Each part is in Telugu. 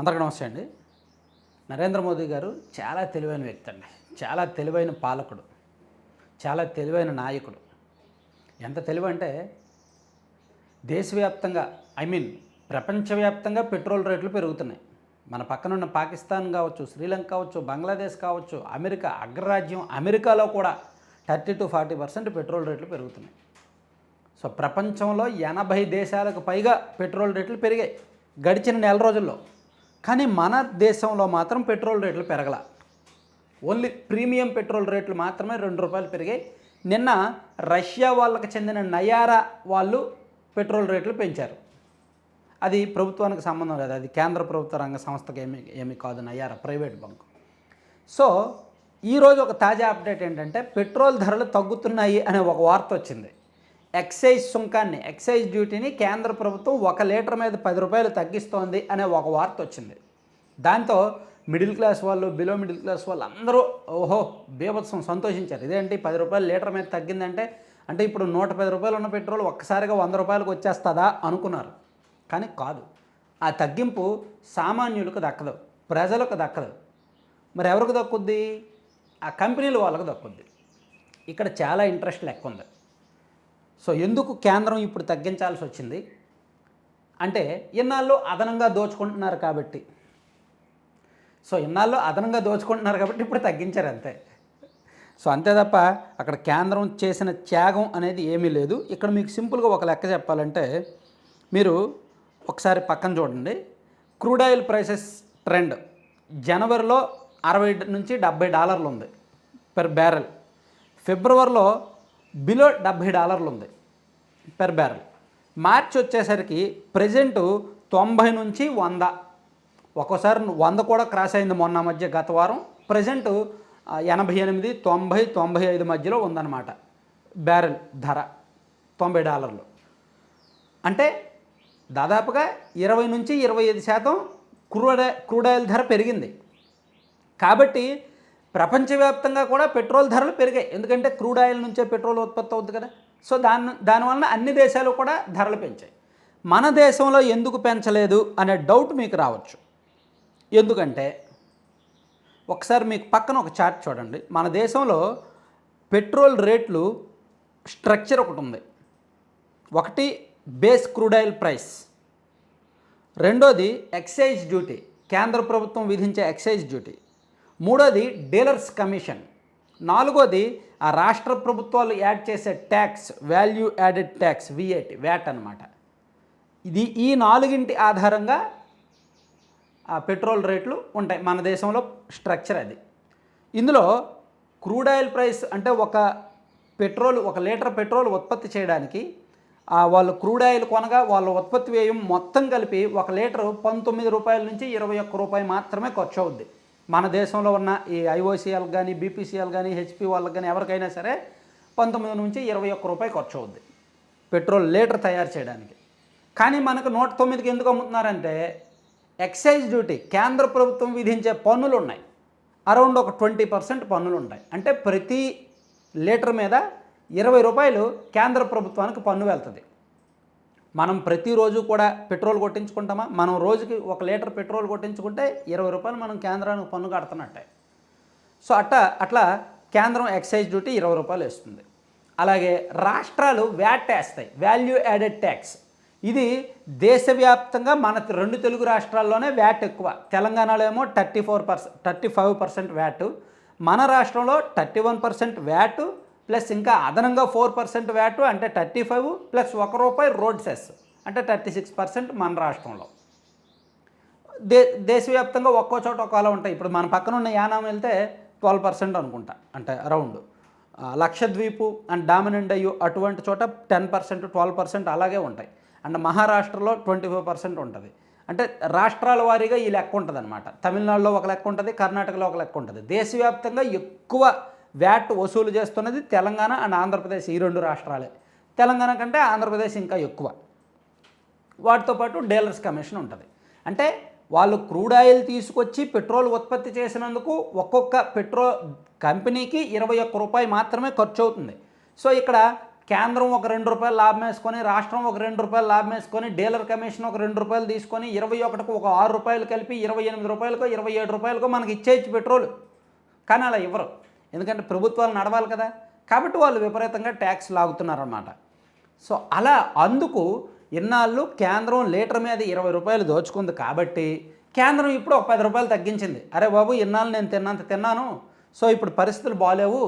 అందరికీ నమస్తే అండి. నరేంద్ర మోదీ గారు చాలా తెలివైన వ్యక్తి అండి. చాలా తెలివైన పాలకుడు. చాలా తెలివైన నాయకుడు. ఎంత తెలివంటే దేశవ్యాప్తంగా ప్రపంచవ్యాప్తంగా పెట్రోల్ రేట్లు పెరుగుతున్నాయి. మన పక్కనున్న పాకిస్తాన్ కావచ్చు, శ్రీలంక కావచ్చు, బంగ్లాదేశ్ కావచ్చు, అమెరికా అగ్రరాజ్యం అమెరికాలో కూడా 30-40% పెట్రోల్ రేట్లు పెరుగుతున్నాయి. సో ప్రపంచంలో 80 దేశాలకు పైగా పెట్రోల్ రేట్లు పెరిగాయి గడిచిన నెల రోజుల్లో. కానీ మన దేశంలో మాత్రం పెట్రోల్ రేట్లు పెరగల. ఓన్లీ ప్రీమియం పెట్రోల్ రేట్లు మాత్రమే ₹2 పెరిగాయి. నిన్న రష్యా వాళ్ళకి చెందిన నయారా వాళ్ళు పెట్రోల్ రేట్లు పెంచారు. అది ప్రభుత్వానికి సంబంధం లేదు, అది కేంద్ర ప్రభుత్వ రంగ సంస్థకి ఏమీ కాదు, నయారా ప్రైవేట్ బంక్. సో ఈరోజు ఒక తాజా అప్డేట్ ఏంటంటే పెట్రోల్ ధరలు తగ్గుతున్నాయి అనే ఒక వార్త వచ్చింది. ఎక్సైజ్ సుంకాన్ని, ఎక్సైజ్ డ్యూటీని కేంద్ర ప్రభుత్వం 1 లీటర్ మీద ₹10 తగ్గిస్తోంది అనే ఒక వార్త వచ్చింది. దాంతో మిడిల్ క్లాస్ వాళ్ళు, బిలో మిడిల్ క్లాస్ వాళ్ళు అందరూ ఓహో బీభత్సం సంతోషించారు. ఇదేంటి ₹10 లీటర్ మీద తగ్గిందంటే అంటే ఇప్పుడు ₹110 ఉన్న పెట్రోల్ ఒక్కసారిగా ₹100 వచ్చేస్తుందా అనుకున్నారు. కానీ కాదు. ఆ తగ్గింపు సామాన్యులకు దక్కదు, ప్రజలకు దక్కదు. మరి ఎవరికి దక్కుద్ది? ఆ కంపెనీలు వాళ్ళకు దక్కుద్ది. ఇక్కడ చాలా ఇంట్రెస్ట్ లెక్క ఉంది. సో ఎందుకు కేంద్రం ఇప్పుడు తగ్గించాల్సి వచ్చింది అంటే ఇన్నాళ్ళు అదనంగా దోచుకుంటున్నారు కాబట్టి. ఇప్పుడు తగ్గించారు అంతే. సో అంతే తప్ప అక్కడ కేంద్రం చేసిన త్యాగం అనేది ఏమీ లేదు. ఇక్కడ మీకు సింపుల్గా ఒక లెక్క చెప్పాలంటే మీరు ఒకసారి పక్కన చూడండి. క్రూడ్ ఆయిల్ ప్రైసెస్ ట్రెండ్ జనవరిలో $60 నుంచి $70 ఉంది పెర్ బ్యారెల్. ఫిబ్రవరిలో బిలో $70 ఉంది పెర్ బ్యారెల్. మార్చి వచ్చేసరికి ప్రజెంటు 90 నుంచి 100, ఒక్కోసారి 100 కూడా క్రాస్ అయింది మొన్న మధ్య గత వారం. ప్రజెంటు 88, 90, 95 మధ్యలో ఉందన్నమాట బ్యారెల్ ధర $90. అంటే దాదాపుగా 20 నుంచి 25% క్రూడ్ ఆయిల్ ధర పెరిగింది. కాబట్టి ప్రపంచవ్యాప్తంగా కూడా పెట్రోల్ ధరలు పెరిగాయి. ఎందుకంటే క్రూడ్ ఆయిల్ నుంచే పెట్రోల్ ఉత్పత్తి అవుతుంది కదా. సో దానివల్ల అన్ని దేశాలు కూడా ధరలు పెంచాయి. మన దేశంలో ఎందుకు పెంచలేదు అనే డౌట్ మీకు రావచ్చు. ఎందుకంటే ఒకసారి మీకు పక్కన ఒక చార్ట్ చూడండి. మన దేశంలో పెట్రోల్ రేట్లు స్ట్రక్చర్ ఒకటి ఉంది. ఒకటి బేస్ క్రూడ్ ఆయిల్ ప్రైస్, రెండోది ఎక్సైజ్ డ్యూటీ, కేంద్ర ప్రభుత్వం విధించే ఎక్సైజ్ డ్యూటీ, మూడోది డీలర్స్ కమిషన్, నాలుగోది ఆ రాష్ట్ర ప్రభుత్వాలు యాడ్ చేసే tax, value added tax, VAT అనమాట. ఈ 4 ఆధారంగా ఆ పెట్రోల్ రేట్లు ఉంటాయి మన దేశంలో. స్ట్రక్చర్ అది. ఇందులో క్రూడ్ ఆయిల్ ప్రైస్ అంటే ఒక లీటర్ పెట్రోల్ ఉత్పత్తి చేయడానికి వాళ్ళు క్రూడ్ ఆయిల్ కొనగా వాళ్ళ ఉత్పత్తి వ్యయం మొత్తం కలిపి 1 లీటరు ₹19 నుంచి ₹21 మాత్రమే ఖర్చు అవుద్ది. మన దేశంలో ఉన్న ఈ ఐఓసీఎల్ కానీ, బీపీసీఎల్ కానీ, హెచ్పి వాళ్ళకి కానీ ఎవరికైనా సరే 19 నుంచి ₹21 ఖర్చు అవుద్ది పెట్రోల్ లీటర్ తయారు చేయడానికి. కానీ మనకు 109కి ఎందుకు అమ్ముతున్నారంటే ఎక్సైజ్ డ్యూటీ, కేంద్ర ప్రభుత్వం విధించే పన్నులు ఉన్నాయి. అరౌండ్ ఒక 20% పన్నులు ఉంటాయి. అంటే ప్రతి లీటర్ మీద ₹20 కేంద్ర ప్రభుత్వానికి పన్ను వెళ్తుంది. మనం ప్రతిరోజు కూడా పెట్రోల్ కొట్టించుకుంటామా? మనం రోజుకి 1 లీటర్ పెట్రోల్ కొట్టించుకుంటే ₹20 మనం కేంద్రానికి పన్ను కడుతున్నట్టే. సో అట్లా కేంద్రం ఎక్సైజ్ డ్యూటీ ₹20 వేస్తుంది. అలాగే రాష్ట్రాలు వ్యాట్ వేస్తాయి, వాల్యూ యాడెడ్ ట్యాక్స్. ఇది దేశవ్యాప్తంగా మన 2 తెలుగు రాష్ట్రాల్లోనే వ్యాట్ ఎక్కువ. తెలంగాణలో ఏమో 35% వ్యాట్, మన రాష్ట్రంలో 31% వ్యాట్ ప్లస్ ఇంకా అదనంగా 4% వ్యాట్, అంటే 35 ప్లస్ ₹1 రోడ్ సెస్, అంటే 36% మన రాష్ట్రంలో. దేశవ్యాప్తంగా ఒక్కో చోట ఒక్కోలా ఉంటాయి. ఇప్పుడు మన పక్కన ఉన్న యానాం వెళ్తే 12% అనుకుంటా, అంటే అరౌండ్. లక్షద్వీపు అండ్ డామినెంట్ అయ్యు అటువంటి చోట 10%, 12% అలాగే ఉంటాయి. అండ్ మహారాష్ట్రలో 25% ఉంటుంది. అంటే రాష్ట్రాల వారీగా ఈ లెక్క ఉంటుంది అనమాట. తమిళనాడులో ఒక లెక్క ఉంటుంది, కర్ణాటకలో ఒక లెక్క ఉంటుంది. దేశవ్యాప్తంగా ఎక్కువ వ్యాట్ వసూలు చేస్తున్నది తెలంగాణ అండ్ ఆంధ్రప్రదేశ్, ఈ 2 రాష్ట్రాలే. తెలంగాణ కంటే ఆంధ్రప్రదేశ్ ఇంకా ఎక్కువ. వాటితో పాటు డీలర్స్ కమిషన్ ఉంటుంది. అంటే వాళ్ళు క్రూడ్ ఆయిల్ తీసుకొచ్చి పెట్రోల్ ఉత్పత్తి చేసినందుకు ఒక్కొక్క పెట్రోల్ కంపెనీకి ₹21 మాత్రమే ఖర్చు అవుతుంది. సో ఇక్కడ కేంద్రం ఒక రూ. 2 లాభం వేసుకొని, రాష్ట్రం ఒక రూ. 2 లాభం వేసుకొని, డీలర్ కమిషన్ ఒక రూ. 2 తీసుకొని 21కు ఒక రూ. 6 కలిపి రూ. 28కో రూ. 27కో మనకి ఇచ్చేయచ్చు పెట్రోల్. కానీ అలా ఇవ్వరు, ఎందుకంటే ప్రభుత్వాలు నడవాలి కదా. కాబట్టి వాళ్ళు విపరీతంగా ట్యాక్స్ లాగుతున్నారన్నమాట. సో అలా అందుకు ఇన్నాళ్ళు కేంద్రం లీటర్ మీద రూ. 20 దోచుకుంది కాబట్టి కేంద్రం ఇప్పుడు ఒక రూ. 10 తగ్గించింది. అరే బాబు, ఇన్నాళ్ళు నేను తిన్నంత తిన్నాను, సో ఇప్పుడు పరిస్థితులు బాగాలేవు.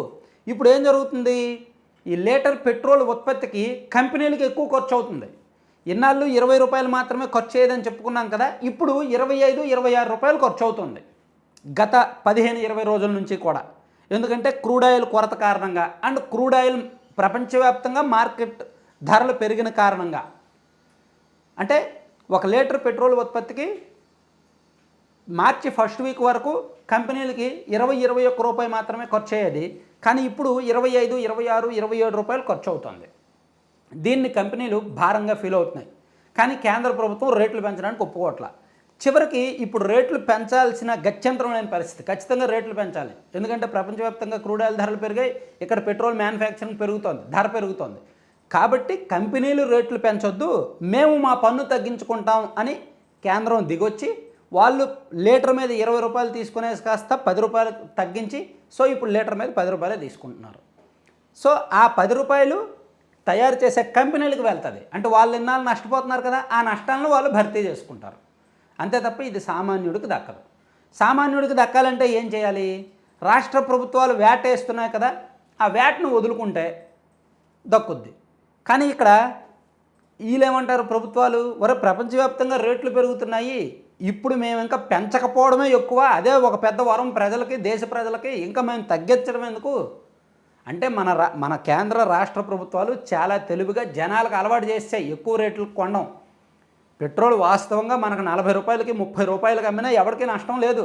ఇప్పుడు ఏం జరుగుతుంది, ఈ లీటర్ పెట్రోల్ ఉత్పత్తికి కంపెనీలకు ఎక్కువ ఖర్చు అవుతుంది. ఇన్నాళ్ళు రూ. 20 మాత్రమే ఖర్చు అయ్యేదని చెప్పుకున్నాం కదా, ఇప్పుడు 25-26 ఖర్చు అవుతుంది గత 15-20 రోజుల నుంచి కూడా. ఎందుకంటే క్రూడ్ ఆయిల్ కొరత కారణంగా అండ్ క్రూడ్ ఆయిల్ ప్రపంచవ్యాప్తంగా మార్కెట్ ధరలు పెరిగిన కారణంగా. అంటే ఒక లీటర్ పెట్రోల్ ఉత్పత్తికి మార్చి ఫస్ట్ వీక్ వరకు కంపెనీలకి 20-21 రూపాయి మాత్రమే ఖర్చు అయ్యేది, కానీ ఇప్పుడు 25-26-27 ఖర్చు అవుతుంది. దీన్ని కంపెనీలు భారంగా ఫీల్ అవుతున్నాయి. కానీ కేంద్ర ప్రభుత్వం రేట్లు పెంచడానికి ఒప్పుకోవట్లా. చివరికి ఇప్పుడు రేట్లు పెంచాల్సిన గత్యంతరం లేని పరిస్థితి. ఖచ్చితంగా రేట్లు పెంచాలి, ఎందుకంటే ప్రపంచవ్యాప్తంగా క్రూడ్ ఆయిల్ ధరలు పెరిగాయి, ఇక్కడ పెట్రోల్ మ్యానుఫ్యాక్చరింగ్ పెరుగుతోంది, ధర పెరుగుతోంది. కాబట్టి కంపెనీలు రేట్లు పెంచొద్దు, మేము మా పన్ను తగ్గించుకుంటాం అని కేంద్రం దిగొచ్చి వాళ్ళు లీటర్ మీద రూ. 20 తీసుకునేసి కాస్త రూ. 10 తగ్గించి, సో ఇప్పుడు లీటర్ మీద రూ. 10 తీసుకుంటున్నారు. సో ఆ రూ. 10 తయారు చేసే కంపెనీలకు వెళ్తుంది. అంటే వాళ్ళు ఇన్నాళ్ళు నష్టపోతున్నారు కదా, ఆ నష్టాలను వాళ్ళు భర్తీ చేసుకుంటారు. అంతే తప్ప ఇది సామాన్యుడికి దక్కదు. సామాన్యుడికి దక్కాలంటే ఏం చేయాలి, రాష్ట్ర ప్రభుత్వాలు వ్యాట్ వేస్తున్నాయి కదా, ఆ వ్యాట్ను వదులుకుంటే దక్కుద్ది. కానీ ఇక్కడ వీళ్ళేమంటారు, ప్రభుత్వాలు ప్రపంచవ్యాప్తంగా రేట్లు పెరుగుతున్నాయి, ఇప్పుడు మేము ఇంకా పెంచకపోవడమే ఎక్కువ, అదే ఒక పెద్ద వరం ప్రజలకి, దేశ ప్రజలకి, ఇంకా మేము తగ్గించడం ఎందుకు అంటే మన కేంద్ర రాష్ట్ర ప్రభుత్వాలు చాలా తెలివిగా జనాలకు అలవాటు చేస్తాయి ఎక్కువ రేట్లకు కొనడం. పెట్రోల్ వాస్తవంగా మనకు 40 రూపాయలకి 30 రూపాయలకి అమ్మినా ఎవరికీ నష్టం లేదు,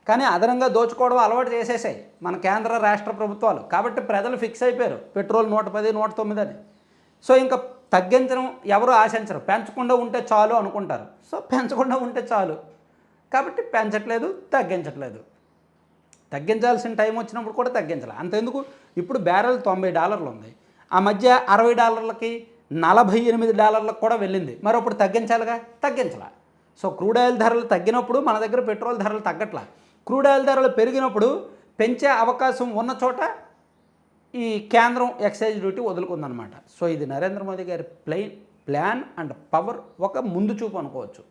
కానీ అదనంగా దోచుకోవడం అలవాటు చేసేసాయి మన కేంద్ర రాష్ట్ర ప్రభుత్వాలు. కాబట్టి ప్రజలు ఫిక్స్ అయిపోయారు పెట్రోల్ 110, 109 అని. సో ఇంకా తగ్గించడం ఎవరు ఆశించరు, పెంచకుండా ఉంటే చాలు అనుకుంటారు. సో పెంచకుండా ఉంటే చాలు కాబట్టి పెంచట్లేదు, తగ్గించట్లేదు. తగ్గించాల్సిన టైం వచ్చినప్పుడు కూడా తగ్గించాలి. అంతెందుకు, ఇప్పుడు బ్యారెల్ $90 ఉంది, ఆ మధ్య $60కి $48 కూడా వెళ్ళింది. మరి అప్పుడు తగ్గించాలిగా, తగ్గించాల. సో క్రూడ్ ఆయిల్ ధరలు తగ్గినప్పుడు మన దగ్గర పెట్రోల్ ధరలు తగ్గట్లా, క్రూడ్ ఆయిల్ ధరలు పెరిగినప్పుడు పెంచే అవకాశం ఉన్న చోట ఈ కేంద్రం ఎక్సైజ్ డ్యూటీ వదులుకుందనమాట. సో ఇది నరేంద్ర మోదీ గారి ప్లాన్ అండ్ పవర్ ఒక ముందు చూపు అనుకోవచ్చు.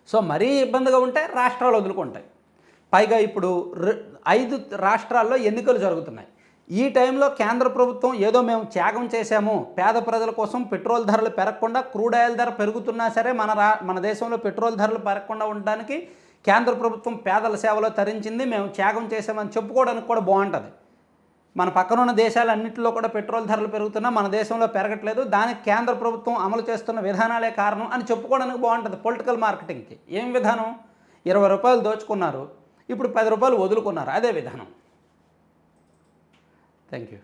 సో మరీ ఇబ్బందిగా ఉంటే రాష్ట్రాలు వదులుకుంటాయి. పైగా ఇప్పుడు 5 రాష్ట్రాల్లో ఎన్నికలు జరుగుతున్నాయి. ఈ టైంలో కేంద్ర ప్రభుత్వం ఏదో మేము త్యాగం చేశాము, పేద ప్రజల కోసం పెట్రోల్ ధరలు పెరగకుండా, క్రూడ్ ఆయిల్ ధర పెరుగుతున్నా సరే మన దేశంలో పెట్రోల్ ధరలు పెరగకుండా ఉండడానికి కేంద్ర ప్రభుత్వం పేదల సేవలో తరించింది, మేము త్యాగం చేశామని చెప్పుకోవడానికి కూడా బాగుంటుంది. మన పక్కనున్న దేశాలన్నింటిలో కూడా పెట్రోల్ ధరలు పెరుగుతున్నా మన దేశంలో పెరగట్లేదు, దానికి కేంద్ర ప్రభుత్వం అమలు చేస్తున్న విధానాలే కారణం అని చెప్పుకోవడానికి బాగుంటుంది. పొలిటికల్ మార్కెటింగ్కి ఏం విధానం, రూ. 20 దోచుకున్నారు, ఇప్పుడు రూ. 10 వదులుకున్నారు, అదే విధానం. Thank you.